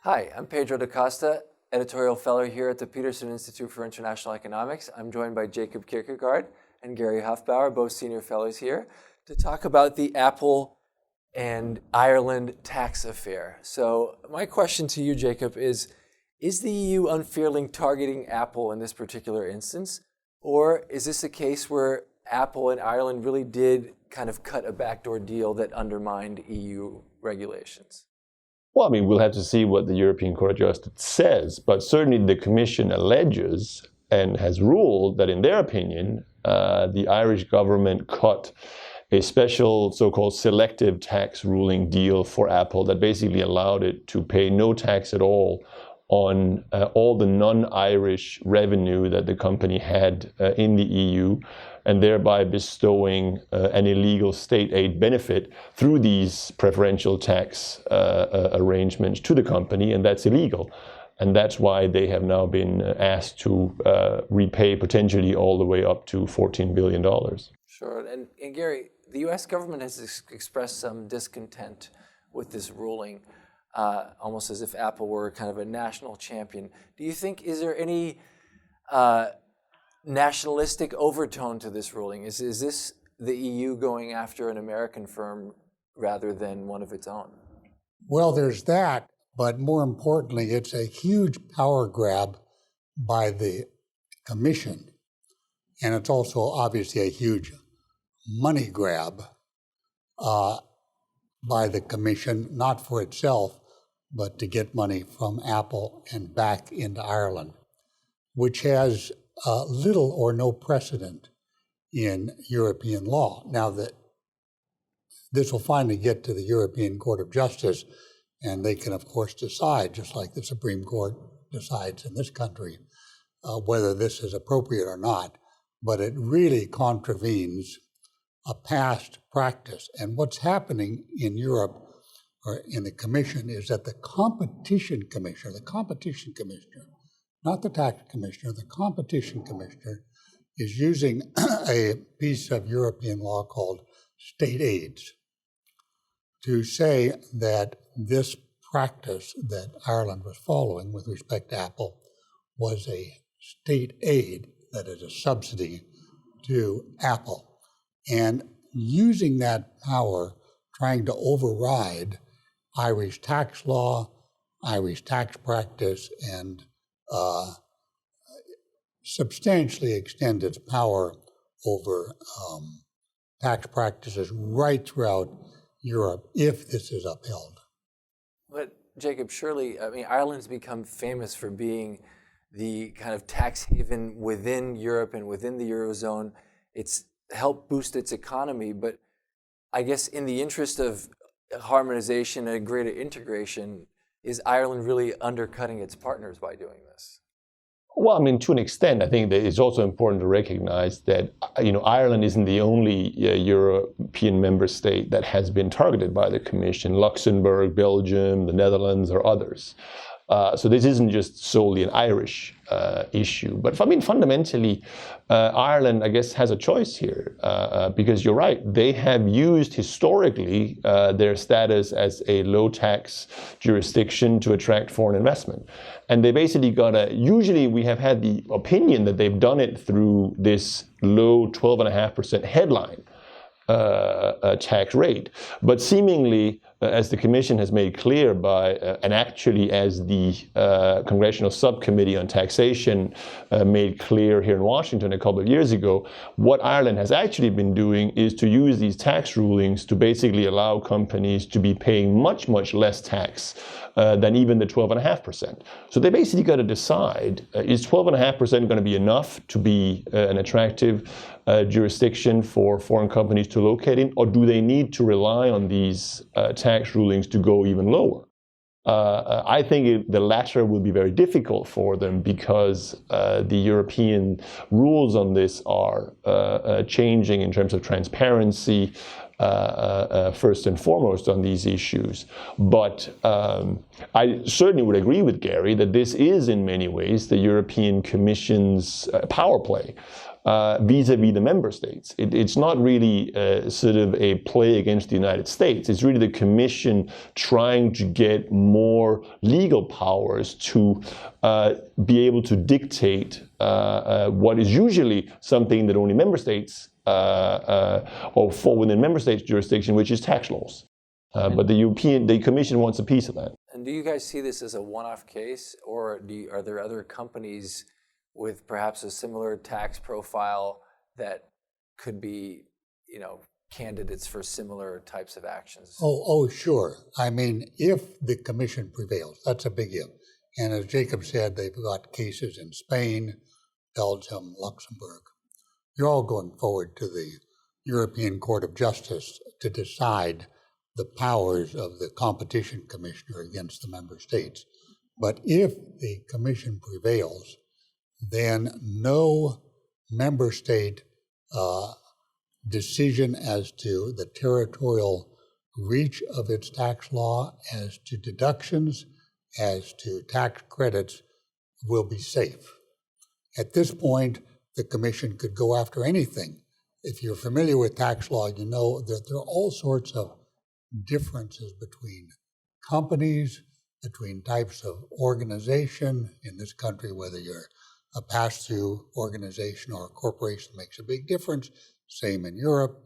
Hi, I'm Pedro da Costa, editorial fellow here at the Peterson Institute for International Economics. I'm joined by Jacob Kirkegaard and Gary Hufbauer, both senior fellows here, to talk about the Apple and Ireland tax affair. So my question to you, Jacob, is the EU unfairly targeting Apple in this particular instance? Or is this a case where Apple and Ireland really did kind of cut a backdoor deal that undermined EU regulations? Well, I mean, we'll have to see what the European Court of Justice says, but certainly the Commission alleges and has ruled that, in their opinion, the Irish government cut a special so-called selective tax ruling deal for Apple that basically allowed it to pay no tax at all on all the non-Irish revenue that the company had in the EU, and thereby bestowing an illegal state aid benefit through these preferential tax arrangements to the company, and that's illegal. And that's why they have now been asked to repay potentially all the way up to $14 billion. Sure. And Gary, the U.S. government has expressed some discontent with this ruling, almost as if Apple were kind of a national champion. Do you think, is there any nationalistic overtone to this ruling? Is this the EU going after an American firm rather than one of its own? Well, there's that, but more importantly, it's a huge power grab by the Commission, and it's also obviously a huge money grab by the Commission, not for itself, but to get money from Apple and back into Ireland, which has little or no precedent in European law. Now, this will finally get to the European Court of Justice, and they can, of course, decide, just like the Supreme Court decides in this country, whether this is appropriate or not. But it really contravenes a past practice. And what's happening in Europe, or in the Commission, is that the Competition Commissioner, not the tax commissioner, the Competition Commissioner is using a piece of European law called state aids to say that this practice that Ireland was following with respect to Apple was a state aid, that is a subsidy to Apple. And using that power, trying to override Irish tax law, Irish tax practice, and substantially extend its power over tax practices right throughout Europe if this is upheld. But Jacob, surely, I mean, Ireland's become famous for being the kind of tax haven within Europe and within the Eurozone. It's helped boost its economy, but I guess in the interest of harmonization and greater integration, is Ireland really undercutting its partners by doing this? Well, I mean, to an extent, I think that it's also important to recognize that, Ireland isn't the only European member state that has been targeted by the Commission. Luxembourg, Belgium, the Netherlands, or others. So this isn't just solely an Irish issue. But fundamentally, Ireland, I guess, has a choice here because you're right. They have used historically their status as a low tax jurisdiction to attract foreign investment. And they basically usually we have had the opinion that they've done it through this low 12.5% headline tax rate. But seemingly, as the Commission has made clear and actually as the Congressional Subcommittee on Taxation made clear here in Washington a couple of years ago, what Ireland has actually been doing is to use these tax rulings to basically allow companies to be paying much, much less tax than even the 12.5%. So they basically got to decide, is 12.5% going to be enough to be an attractive jurisdiction for foreign companies to locate in, or do they need to rely on these tax rulings to go even lower? I think the latter will be very difficult for them because the European rules on this are changing in terms of transparency, first and foremost on these issues. But I certainly would agree with Gary that this is in many ways the European Commission's power play. vis-a-vis the member states. It's not really sort of a play against the United States. It's really the Commission trying to get more legal powers to be able to dictate what is usually something that only member states or fall within member states' jurisdiction, which is tax laws. But the Commission wants a piece of that. And do you guys see this as a one-off case, or are there other companies with perhaps a similar tax profile that could be, candidates for similar types of actions? Oh, sure. I mean, if the Commission prevails, that's a big if. And as Jacob said, they've got cases in Spain, Belgium, Luxembourg. They're all going forward to the European Court of Justice to decide the powers of the competition commissioner against the member states. But if the Commission prevails, then no member state decision as to the territorial reach of its tax law, as to deductions, as to tax credits, will be safe. At this point, the Commission could go after anything. If you're familiar with tax law, you know that there are all sorts of differences between companies, between types of organization. In this country, whether you're a pass-through organization or a corporation makes a big difference. Same in Europe.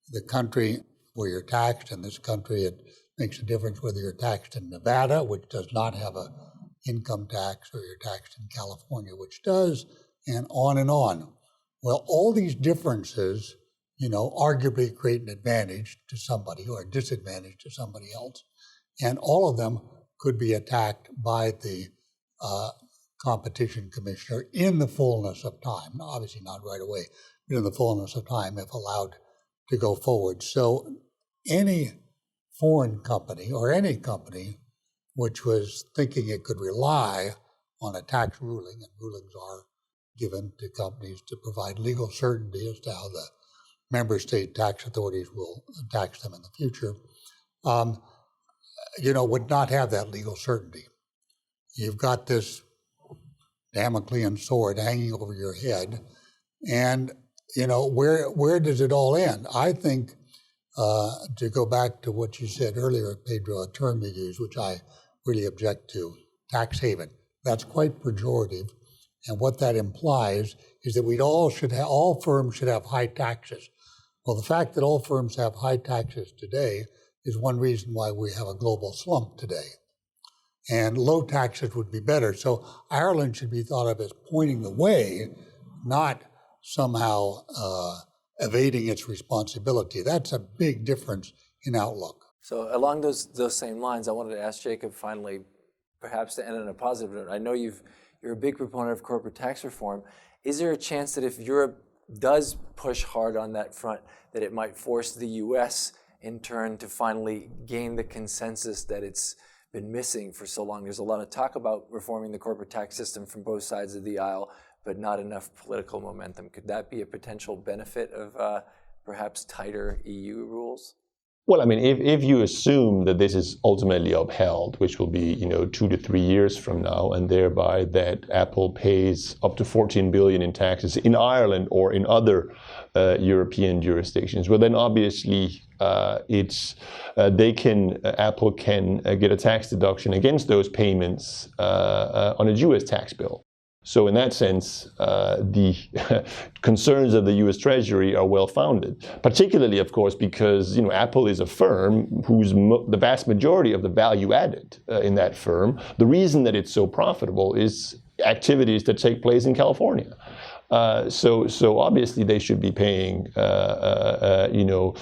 The country where you're taxed, in this country, it makes a difference whether you're taxed in Nevada, which does not have a income tax, or you're taxed in California, which does, and on and on. Well, all these differences, arguably create an advantage to somebody or a disadvantage to somebody else. And all of them could be attacked by the competition commissioner in the fullness of time. Obviously not right away, but in the fullness of time if allowed to go forward. So any foreign company or any company which was thinking it could rely on a tax ruling, and rulings are given to companies to provide legal certainty as to how the member state tax authorities will tax them in the future, would not have that legal certainty. You've got this Damoclean sword hanging over your head, and where does it all end? I think, to go back to what you said earlier, Pedro, a term you used, which I really object to, tax haven. That's quite pejorative, and what that implies is that all firms should have high taxes. Well, the fact that all firms have high taxes today is one reason why we have a global slump today. And low taxes would be better. So Ireland should be thought of as pointing the way, not somehow evading its responsibility. That's a big difference in outlook. So along those same lines, I wanted to ask Jacob finally, perhaps to end on a positive note. I know you're a big proponent of corporate tax reform. Is there a chance that if Europe does push hard on that front, that it might force the U.S. in turn to finally gain the consensus that it's been missing for so long? There's a lot of talk about reforming the corporate tax system from both sides of the aisle, but not enough political momentum. Could that be a potential benefit of perhaps tighter EU rules? Well, I mean, if you assume that this is ultimately upheld, which will be 2 to 3 years from now, and thereby that Apple pays up to 14 billion in taxes in Ireland or in other European jurisdictions, well, then obviously Apple can get a tax deduction against those payments on a U.S. tax bill. So in that sense, the concerns of the U.S. Treasury are well-founded, particularly, of course, because Apple is a firm whose the vast majority of the value added in that firm, the reason that it's so profitable is activities that take place in California. So obviously they should be paying, the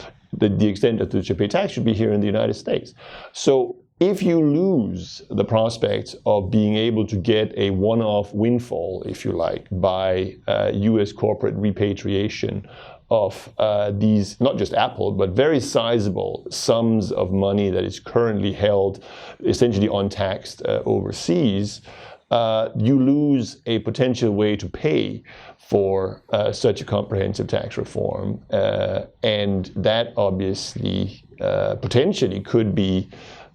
extent to which they pay tax should be here in the United States. So if you lose the prospect of being able to get a one-off windfall, if you like, by U.S. corporate repatriation of these, not just Apple, but very sizable sums of money that is currently held essentially untaxed overseas, you lose a potential way to pay for such a comprehensive tax reform. And that obviously potentially could be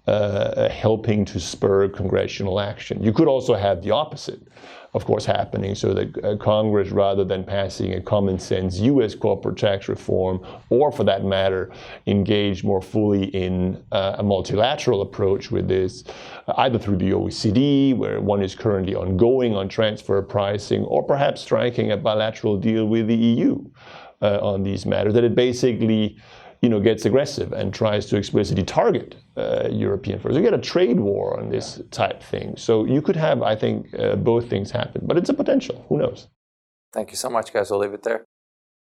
helping to spur congressional action. You could also have the opposite, of course, happening, so that Congress, rather than passing a common sense U.S. corporate tax reform, or for that matter, engage more fully in a multilateral approach with this, either through the OECD, where one is currently ongoing on transfer pricing, or perhaps striking a bilateral deal with the EU on these matters, that it basically gets aggressive and tries to explicitly target European firms. You get a trade war on this type thing. So you could have, I think, both things happen. But it's a potential. Who knows? Thank you so much, guys. We'll leave it there.